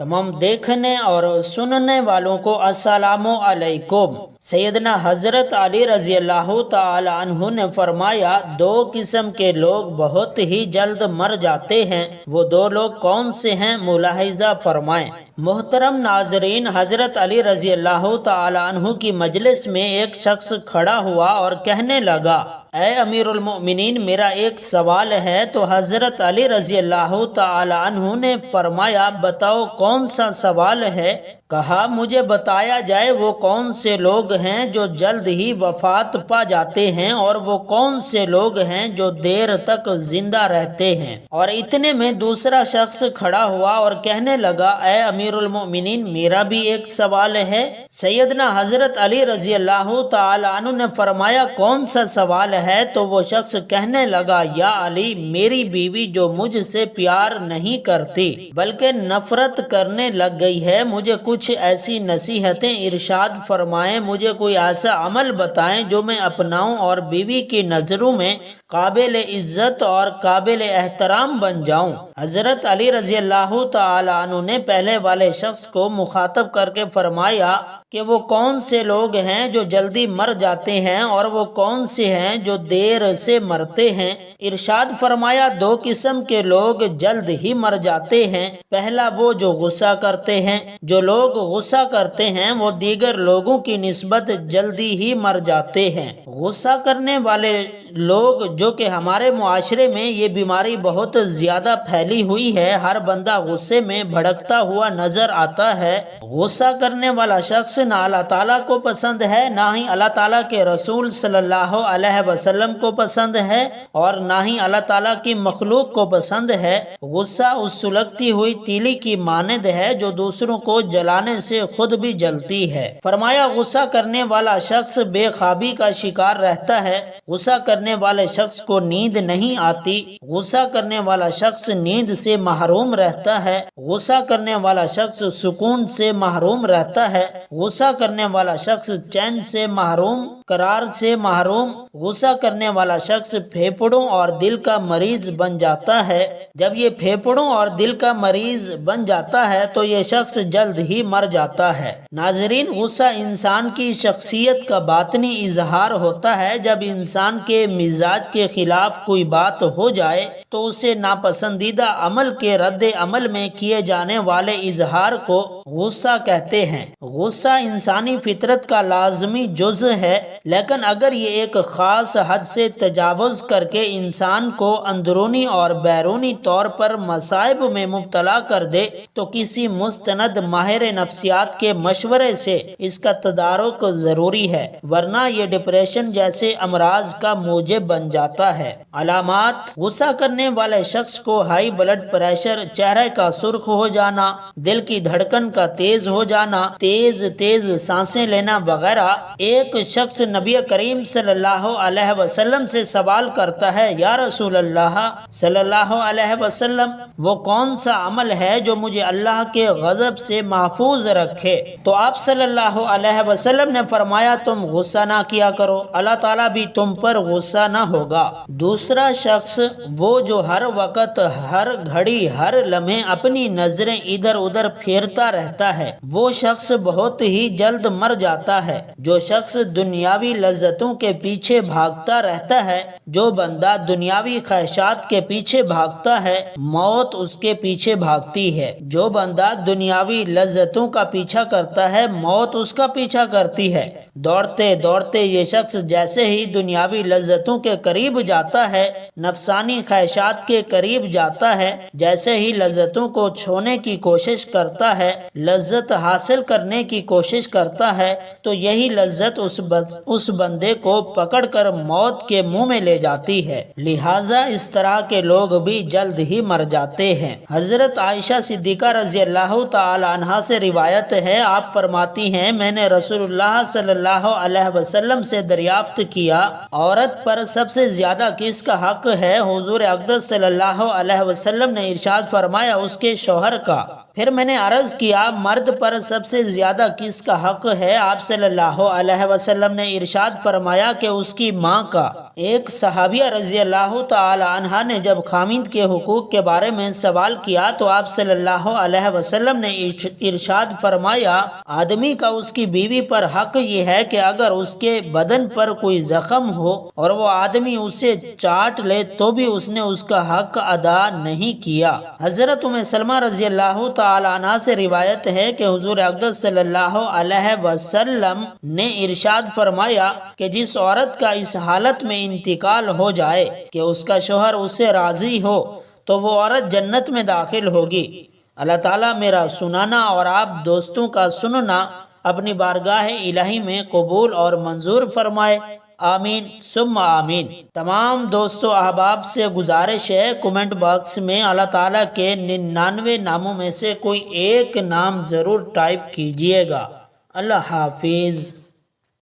تمام دیکھنے اور سننے والوں کو السلام علیکم۔ سیدنا حضرت علی رضی اللہ تعالی عنہ نے فرمایا، دو قسم کے لوگ بہت ہی جلد مر جاتے ہیں، وہ دو لوگ کون سے ہیں؟ ملاحظہ فرمائیں۔ محترم ناظرین، حضرت علی رضی اللہ تعالی عنہ کی مجلس میں ایک شخص کھڑا ہوا اور کہنے لگا، اے امیر المؤمنین، میرا ایک سوال ہے۔ تو حضرت علی رضی اللہ تعالی عنہ نے فرمایا، بتاؤ کون سا سوال ہے؟ کہا، مجھے بتایا جائے وہ کون سے لوگ ہیں جو جلد ہی وفات پا جاتے ہیں، اور وہ کون سے لوگ ہیں جو دیر تک زندہ رہتے ہیں۔ اور اتنے میں دوسرا شخص کھڑا ہوا اور کہنے لگا، اے امیر المؤمنین، میرا بھی ایک سوال ہے۔ سیدنا حضرت علی رضی اللہ تعالی عنہ نے فرمایا، کون سا سوال ہے؟ تو وہ شخص کہنے لگا، یا علی، میری بیوی جو مجھ سے پیار نہیں کرتی بلکہ نفرت کرنے لگ گئی ہے، مجھے کچھ ایسی نصیحتیں ارشاد فرمائیں، مجھے کوئی ایسا عمل بتائیں جو میں اپناؤں اور بیوی کی نظروں میں قابل عزت اور قابل احترام بن جاؤں۔ حضرت علی رضی اللہ تعالی عنہ نے پہلے والے شخص کو مخاطب کر کے فرمایا کہ وہ کون سے لوگ ہیں جو جلدی مر جاتے ہیں، اور وہ کون سے ہیں جو دیر سے مرتے ہیں۔ ارشاد فرمایا، دو قسم کے لوگ جلد ہی مر جاتے ہیں۔ پہلا وہ جو غصہ کرتے ہیں۔ جو لوگ غصہ کرتے ہیں وہ دیگر لوگوں کی نسبت جلدی ہی مر جاتے ہیں۔ غصہ کرنے والے لوگ، جو کہ ہمارے معاشرے میں یہ بیماری بہت زیادہ پھیلی ہوئی ہے، ہر بندہ غصے میں بھڑکتا ہوا نظر آتا ہے۔ غصہ کرنے والا شخص نہ اللہ تعالیٰ کو پسند ہے، نہ ہی اللہ تعالیٰ کے رسول صلی اللہ علیہ وسلم کو پسند ہے، اور نہ ہی اللہ تعالیٰ کی مخلوق کو پسند ہے۔ غصہ اس سلگتی ہوئی تیلی کی مانند ہے جو دوسروں کو جلانے سے خود بھی جلتی ہے۔ فرمایا، غصہ کرنے والا شخص بے خوابی کا شکار رہتا ہے۔ غصہ کرنے والے شخص کو نیند نہیں آتی۔ غصہ کرنے والا شخص نیند سے محروم رہتا ہے۔ غصہ کرنے والا شخص سکون سے محروم رہتا ہے۔ غصہ کرنے والا شخص چین سے محروم، قرار سے محروم۔ غصہ کرنے والا شخص پھیپھڑوں اور دل کا مریض بن جاتا ہے۔ جب یہ پھیپھڑوں اور دل کا مریض بن جاتا ہے تو یہ شخص جلد ہی مر جاتا ہے۔ ناظرین، غصہ انسان کی شخصیت کا باطنی اظہار ہوتا ہے۔ جب انسان کے مزاج کے خلاف کوئی بات ہو جائے تو اسے ناپسندیدہ عمل کے رد عمل میں کیے جانے والے اظہار کو غصہ کہتے ہیں۔ غصہ انسانی فطرت کا لازمی جزء ہے، لیکن اگر یہ ایک خاص حد سے تجاوز کر کے انسان کو اندرونی اور بیرونی طور پر مصائب میں مبتلا کر دے تو کسی مستند ماہر نفسیات کے مشورے سے اس کا تدارک ضروری ہے، ورنہ یہ ڈپریشن جیسے امراض کا موجب بن جاتا ہے۔ علامات: غصہ کرنے والے شخص کو ہائی بلڈ پریشر، چہرے کا سرخ ہو جانا، دل کی دھڑکن کا تیز ہو جانا، تیز سانسیں لینا وغیرہ۔ ایک شخص نبی کریم صلی اللہ علیہ وسلم سے سوال کرتا ہے، یا رسول اللہ صلی اللہ علیہ وسلم، وہ کون سا عمل ہے جو مجھے اللہ کے غضب سے محفوظ رکھے؟ تو آپ صلی اللہ علیہ وسلم نے فرمایا، تم غصہ نہ کیا کرو، اللہ تعالیٰ بھی تم پر غصہ نہ ہوگا۔ دوسرا شخص وہ جو ہر وقت، ہر گھڑی، ہر لمحے اپنی نظریں ادھر ادھر پھیرتا رہتا ہے، وہ شخص بہت ہی جلد مر جاتا ہے۔ جو شخص دنیاوی لذتوں کے پیچھے بھاگتا رہتا ہے، جو بندہ دنیاوی خواہشات کے پیچھے بھاگتا ہے، موت اس کے پیچھے بھاگتی ہے۔ جو بندہ دنیاوی لذتوں کا پیچھا کرتا ہے، موت اس کا پیچھا کرتی ہے۔ دوڑتے دوڑتے یہ شخص جیسے ہی دنیاوی لذتوں کے قریب جاتا ہے، نفسانی خواہشات کے قریب جاتا ہے، جیسے ہی لذتوں کو چھونے کی کوشش کرتا ہے، لذت حاصل کرنے کی کوشش کرتا ہے، تو یہی لذت اس بندے کو پکڑ کر موت کے منہ میں لے جاتی ہے۔ لہٰذا اس طرح کے لوگ بھی جلد ہی مر جاتے ہیں۔ حضرت عائشہ صدیقہ رضی اللہ تعالی عنہا سے روایت ہے، آپ فرماتی ہیں، میں نے رسول اللہ صلی اللہ علیہ وسلم سے دریافت کیا، عورت پر سب سے زیادہ کس کا حق ہے؟ حضور اقدس صلی اللہ علیہ وسلم نے ارشاد فرمایا، اس کے شوہر کا۔ پھر میں نے عرض کیا، مرد پر سب سے زیادہ کس کا حق ہے؟ آپ صلی اللہ علیہ وسلم نے ارشاد فرمایا کہ اس کی ماں کا۔ ایک صحابیہ رضی اللہ تعالی عنہ نے جب خامند کے حقوق کے بارے میں سوال کیا تو آپ صلی اللہ علیہ وسلم نے ارشاد فرمایا، آدمی کا اس کی بیوی پر حق یہ ہے کہ اگر اس کے بدن پر کوئی زخم ہو اور وہ آدمی اسے چاٹ لے تو بھی اس نے اس کا حق ادا نہیں کیا۔ حضرت ام سلمہ رضی اللہ تعالی عنہ سے روایت ہے کہ حضور اقدس صلی اللہ علیہ وسلم نے ارشاد فرمایا کہ جس عورت کا اس حالت میں انتقال ہو جائے کہ اس کا شوہر اس سے راضی ہو تو وہ عورت جنت میں داخل ہوگی۔ اللہ تعالیٰ میرا سنانا اور آپ دوستوں کا سننا اپنی بارگاہ الہی میں قبول اور منظور فرمائے، آمین ثم آمین۔ تمام دوستوں احباب سے گزارش ہے کومنٹ باکس میں اللہ تعالیٰ کے 99 ناموں میں سے کوئی ایک نام ضرور ٹائپ کیجئے گا۔ اللہ حافظ۔